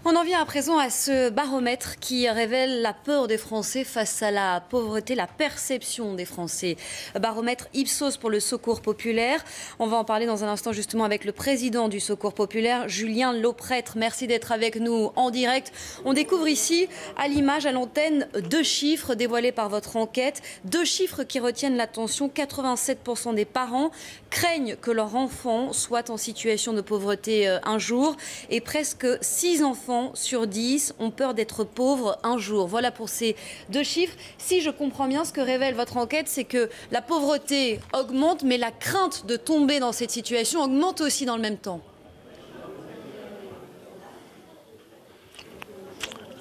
On en vient à présent à ce baromètre qui révèle la peur des Français face à la pauvreté, la perception des Français. Baromètre Ipsos pour le Secours populaire. On va en parler dans un instant justement avec le président du Secours populaire, Julien Lauprêtre. Merci d'être avec nous en direct. On découvre ici, à l'image, à l'antenne, 2 chiffres dévoilés par votre enquête. 2 chiffres qui retiennent l'attention. 87% des parents craignent que leur enfant soit en situation de pauvreté un jour et presque 6 enfants sur 10 ont peur d'être pauvres un jour. Voilà pour ces 2 chiffres. Si je comprends bien, ce que révèle votre enquête, c'est que la pauvreté augmente, mais la crainte de tomber dans cette situation augmente aussi dans le même temps.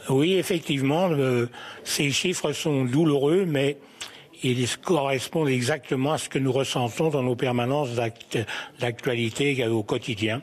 Oui, effectivement, ces chiffres sont douloureux, mais ils correspondent exactement à ce que nous ressentons dans nos permanences d'actualité au quotidien.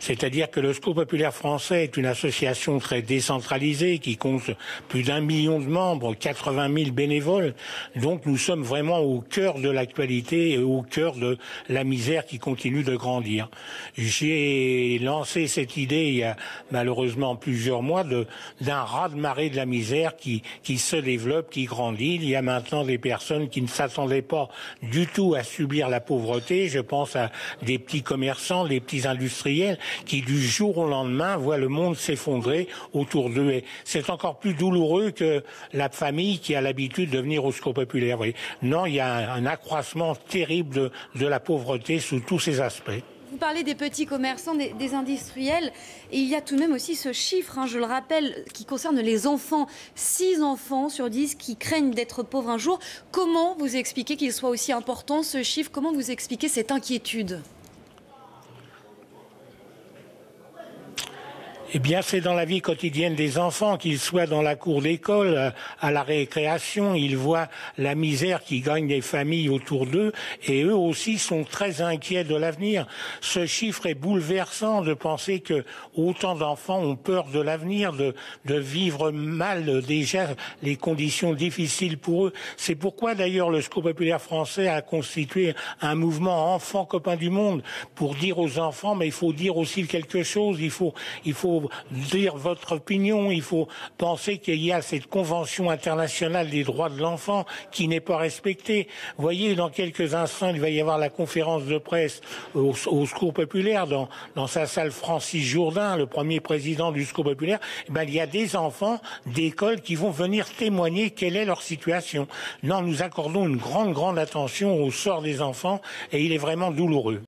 C'est-à-dire que le Secours populaire français est une association très décentralisée qui compte plus d'1 million de membres, 80 000 bénévoles. Donc nous sommes vraiment au cœur de l'actualité et au cœur de la misère qui continue de grandir. J'ai lancé cette idée il y a malheureusement plusieurs mois d'un raz-de-marée de la misère qui se développe, qui grandit. Il y a maintenant des personnes qui ne s'attendaient pas du tout à subir la pauvreté. Je pense à des petits commerçants, des petits industriels qui du jour au lendemain voient le monde s'effondrer autour d'eux. Et c'est encore plus douloureux que la famille qui a l'habitude de venir au Secours populaire. Vous voyez. Non, il y a un accroissement terrible de la pauvreté sous tous ses aspects. Vous parlez des petits commerçants, des industriels, et il y a tout de même aussi ce chiffre, je le rappelle, qui concerne les enfants. 6 enfants sur 10 qui craignent d'être pauvres un jour. Comment vous expliquez qu'il soit aussi important ce chiffre? Comment vous expliquez cette inquiétude? Eh bien, c'est dans la vie quotidienne des enfants, qu'ils soient dans la cour d'école, à la récréation, ils voient la misère qui gagne les familles autour d'eux et eux aussi sont très inquiets de l'avenir. Ce chiffre est bouleversant de penser que autant d'enfants ont peur de l'avenir, de vivre mal déjà les conditions difficiles pour eux. C'est pourquoi d'ailleurs le Secours populaire français a constitué un mouvement Enfants copains du monde pour dire aux enfants, mais il faut dire aussi quelque chose, il faut dire votre opinion, il faut penser qu'il y a cette convention internationale des droits de l'enfant qui n'est pas respectée. Vous voyez, dans quelques instants, il va y avoir la conférence de presse au Secours populaire dans sa salle Francis Jourdain, le premier président du Secours populaire. Eh bien, il y a des enfants d'école qui vont venir témoigner quelle est leur situation. Non, nous accordons une grande attention au sort des enfants et il est vraiment douloureux.